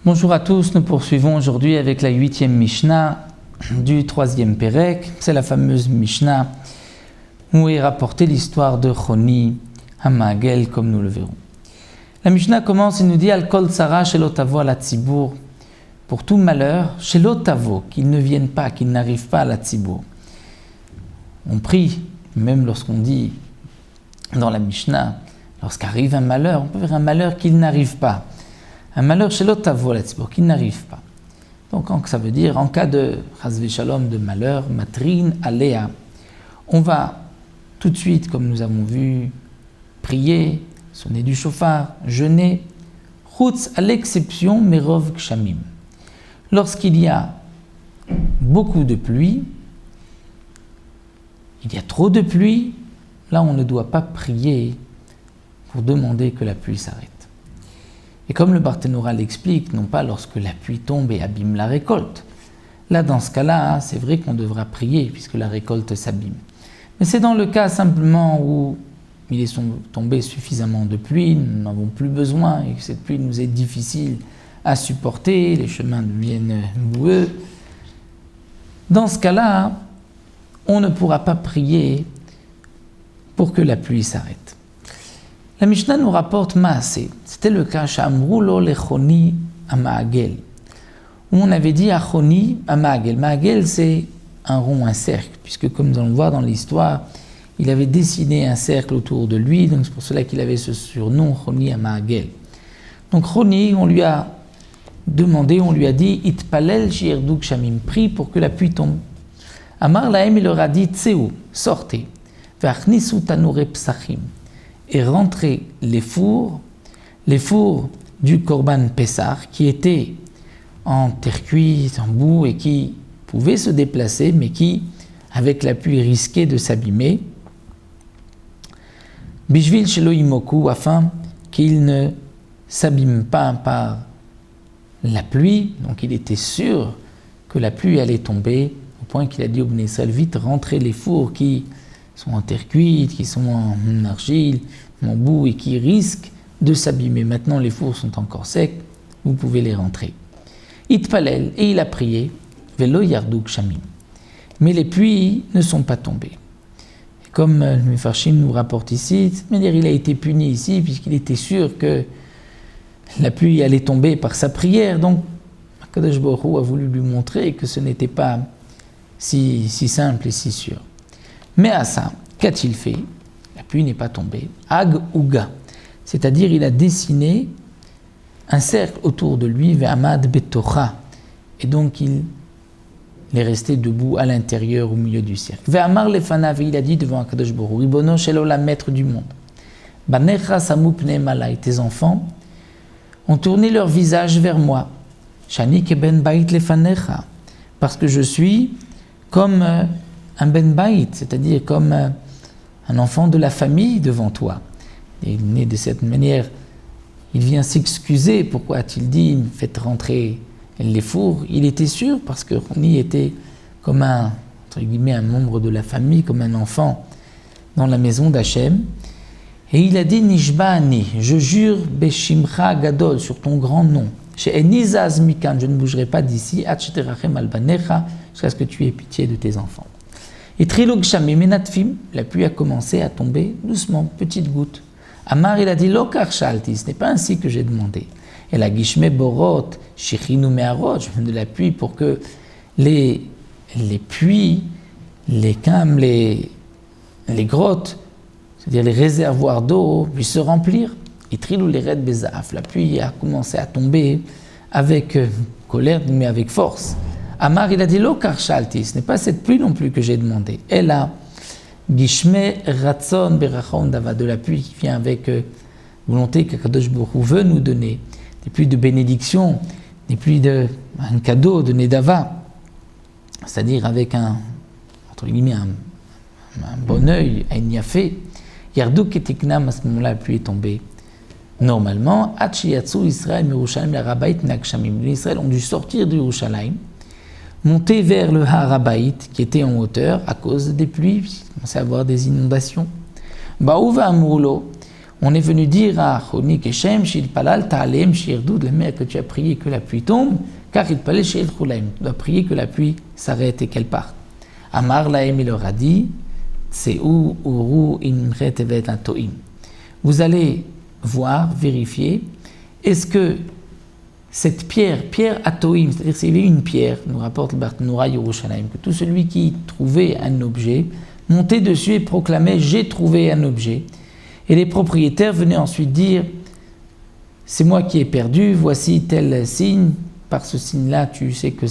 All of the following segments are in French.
Bonjour à tous, nous poursuivons aujourd'hui avec la 8e Mishnah du 3e Pérec. C'est la fameuse Mishnah où est rapportée l'histoire de Choni Hamagel, comme nous le verrons. La Mishnah commence et nous dit Al kol tzara shelo tavo ala tzibour, pour tout malheur, shelo tavo, qu'il ne vienne pas, qu'il n'arrive pas à la tzibour. On prie, même lorsqu'on dit dans la Mishnah, lorsqu'arrive un malheur, on peut faire un malheur qu'il n'arrive pas. Un malheur chez l'otavo, qui n'arrive pas. Donc, ça veut dire, en cas de chasvé shalom, de malheur, matrin, aléa, on va tout de suite, comme nous avons vu, prier, sonner du chauffard, jeûner, chutz à l'exception merov kshamim. Lorsqu'il y a beaucoup de pluie, il y a trop de pluie, là on ne doit pas prier pour demander que la pluie s'arrête. Et comme le Barthénora l'explique, non pas lorsque la pluie tombe et abîme la récolte. Là, dans ce cas-là, c'est vrai qu'on devra prier puisque la récolte s'abîme. Mais c'est dans le cas simplement où il est tombé suffisamment de pluie, nous n'en avons plus besoin et que cette pluie nous est difficile à supporter, les chemins deviennent boueux. Dans ce cas-là, on ne pourra pas prier pour que la pluie s'arrête. La Mishnah nous rapporte Maaseh. C'était le cas Shamru lo lechoni amagel, où on avait dit Achoni amagel. Maagel, c'est un rond, un cercle, puisque comme nous allons voir dans l'histoire, il avait dessiné un cercle autour de lui, donc c'est pour cela qu'il avait ce surnom Choni amagel. Donc Choni, on lui a demandé, on lui a dit Itpalel shierduk shamim, prie pour que la pluie tombe. Amar lahem, il leur a dit Tseu, sortez, vachnisu tanure psachim, et rentrer les fours du Korban Pessah, qui étaient en terre cuite, en boue, et qui pouvaient se déplacer, mais qui, avec la pluie, risquaient de s'abîmer. Bishvil shelo yimoku, afin qu'ils ne s'abîment pas par la pluie. Donc il était sûr que la pluie allait tomber, au point qu'il a dit au Bnei Israël, vite, rentrez les fours qui sont en terre cuite, qui sont en argile, en boue et qui risquent de s'abîmer. Maintenant, les fours sont encore secs, vous pouvez les rentrer. Itpalel, et il a prié, velo yarduk shamim. Mais les pluies ne sont pas tombées. Et comme le Mefarshim nous rapporte ici, de cette manière, il a été puni ici, puisqu'il était sûr que la pluie allait tomber par sa prière. Donc, Akadosh Baruch Hu a voulu lui montrer que ce n'était pas si simple et si sûr. Mais à ça, qu'a-t-il fait? La pluie n'est pas tombée. Ag Uga, c'est-à-dire il a dessiné un cercle autour de lui, Ve'amad Betocha, et donc il est resté debout à l'intérieur, au milieu du cercle. Ve'amar lefanav, il a dit devant Akadosh Baruch Hu, Ribono shel olam, maître du monde, Banecha samu pnei malai, tes enfants ont tourné leur visage vers moi, Shani keben bait lefanecha, parce que je suis comme un ben bait, c'est-à-dire comme un enfant de la famille devant toi. Et il est né de cette manière, il vient s'excuser. Pourquoi a-t-il dit faites rentrer les fours? Il était sûr, parce que Choni était comme entre guillemets, un membre de la famille, comme un enfant dans la maison d'Hachem. Et il a dit Nishba'ani, je jure Beshimcha Gadol, sur ton grand nom. Chez Enizaz Mikan, je ne bougerai pas d'ici, Atcheterachem Albanecha, jusqu'à ce que tu aies pitié de tes enfants. Et Trilog Shamim Menatfim, la pluie a commencé à tomber doucement, petite goutte. Amar, il a dit Lokar Shalti, ce n'est pas ainsi que j'ai demandé. Et la Gishme Borot, Shechinu Meharot, je veux de la pluie pour que les puits, les cames, les grottes, c'est-à-dire les réservoirs d'eau, puissent se remplir. Et Trilou les Red Bezaf, la pluie a commencé à tomber avec colère, mais avec force. Amar, il a dit Lokar Shalti, ce n'est pas cette pluie non plus que j'ai demandé. Elle a Gishme Ratson Berachon Dava, de la pluie qui vient avec volonté qu'Akadosh Baruch Hu veut nous donner, des pluies de bénédiction, des pluies un cadeau de Nedava, c'est-à-dire avec entre guillemets, un bon œil, un yafé. Yarduk et Tiknam, à ce moment-là, la pluie est tombée. Normalement, Hachiyatsu Israël Yerushalayim la Rabbaït Nakshamim. Les Israël ont dû sortir de Yerushalayim, monter vers le Harabaït qui était en hauteur à cause des pluies, il commençait à avoir des inondations. Baouva Amroulo, on est venu dire à Choni Keshem, Shil Palal, Ta'alem, Shirdou, de la mer que tu as prié que la pluie tombe, car il palait Shil Chulaim. Tu dois prier que la pluie s'arrête et qu'elle parte. Amar Lahem, il leur a dit, Tseu Uru Imre Tevet Atoim. Vous allez voir, vérifier, est-ce que cette pierre Atoim, c'est-à-dire s'il y avait une pierre, nous rapporte le Barthénoura Yerushalayim, que tout celui qui trouvait un objet, montait dessus et proclamait « j'ai trouvé un objet ». Et les propriétaires venaient ensuite dire « c'est moi qui ai perdu, voici tel signe, par ce signe-là tu sais que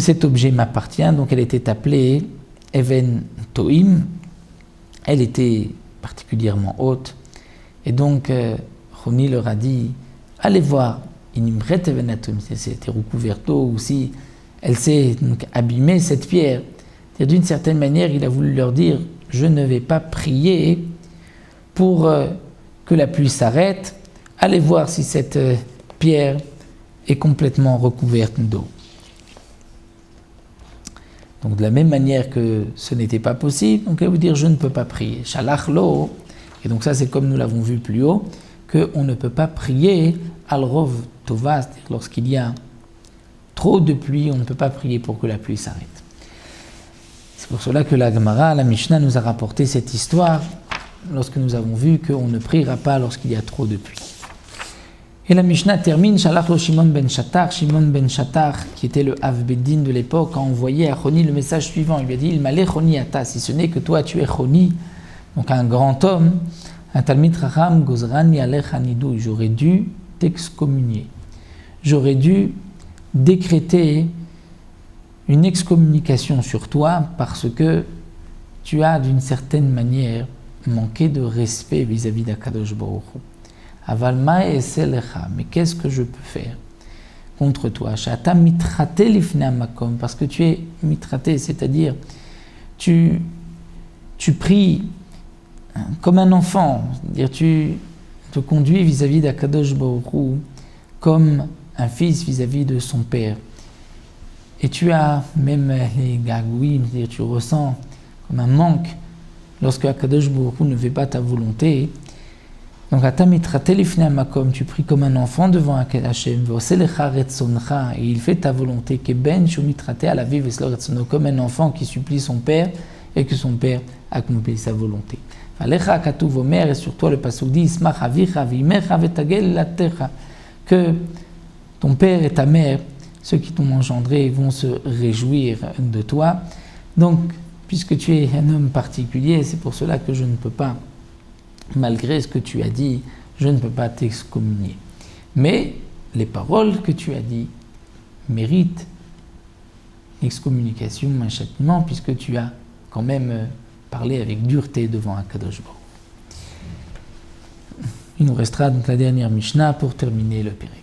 cet objet m'appartient ». Donc elle était appelée Even Toim, elle était particulièrement haute. Et donc Choni leur a dit « allez voir, Inimret Even Atoim », si c'était recouvert d'eau ou si elle s'est donc abîmée cette pierre. Et d'une certaine manière, il a voulu leur dire « je ne vais pas prier pour que la pluie s'arrête, allez voir si cette pierre est complètement recouverte d'eau. » Donc de la même manière que ce n'était pas possible, donc elle veut dire « je ne peux pas prier ». Shalach lo, et donc ça c'est comme nous l'avons vu plus haut, qu'on ne peut pas prier al rov tova, c'est-à-dire lorsqu'il y a trop de pluie, on ne peut pas prier pour que la pluie s'arrête. C'est pour cela que la Gemara, la Mishnah, nous a rapporté cette histoire lorsque nous avons vu qu'on ne priera pas lorsqu'il y a trop de pluie. Et la Mishnah termine, Shalach lo Shimon ben Shattar, qui était le Av Beddin de l'époque, a envoyé à Choni le message suivant. Il lui a dit, il m'allait Choni ata, si ce n'est que toi tu es Choni, donc un grand homme, un Talmid Chacham, Gozran Yalech Hanidou, j'aurais dû t'excommunier. J'aurais dû décréter une excommunication sur toi parce que tu as d'une certaine manière manqué de respect vis-à-vis d'Akadosh Baruch Hu. Aval ma eselecha, mais qu'est-ce que je peux faire contre toi? Shata mitraté lifnei makom, parce que tu es mitraté, c'est-à-dire tu pries comme un enfant, c'est-à-dire tu te conduis vis-à-vis d'Akadosh Baruch Hu comme un fils vis-à-vis de son père. Et tu as même les gagouilles, c'est-à-dire tu ressens comme un manque lorsque Akadosh Baruch Hu ne fait pas ta volonté. Donc, tu pries comme un enfant devant Hashem, et il fait ta volonté, comme un enfant qui supplie son père et que son père accomplit sa volonté. Et sur toi le pasuk dit, que ton père et ta mère, ceux qui t'ont engendré, vont se réjouir de toi. Donc, puisque tu es un homme particulier, c'est pour cela que je ne peux pas, malgré ce que tu as dit, je ne peux pas t'excommunier. Mais les paroles que tu as dit méritent excommunication, un châtiment, puisque tu as quand même parlé avec dureté devant Akadosh Baruch Hu. Il nous restera donc la dernière Mishnah pour terminer le Pérec.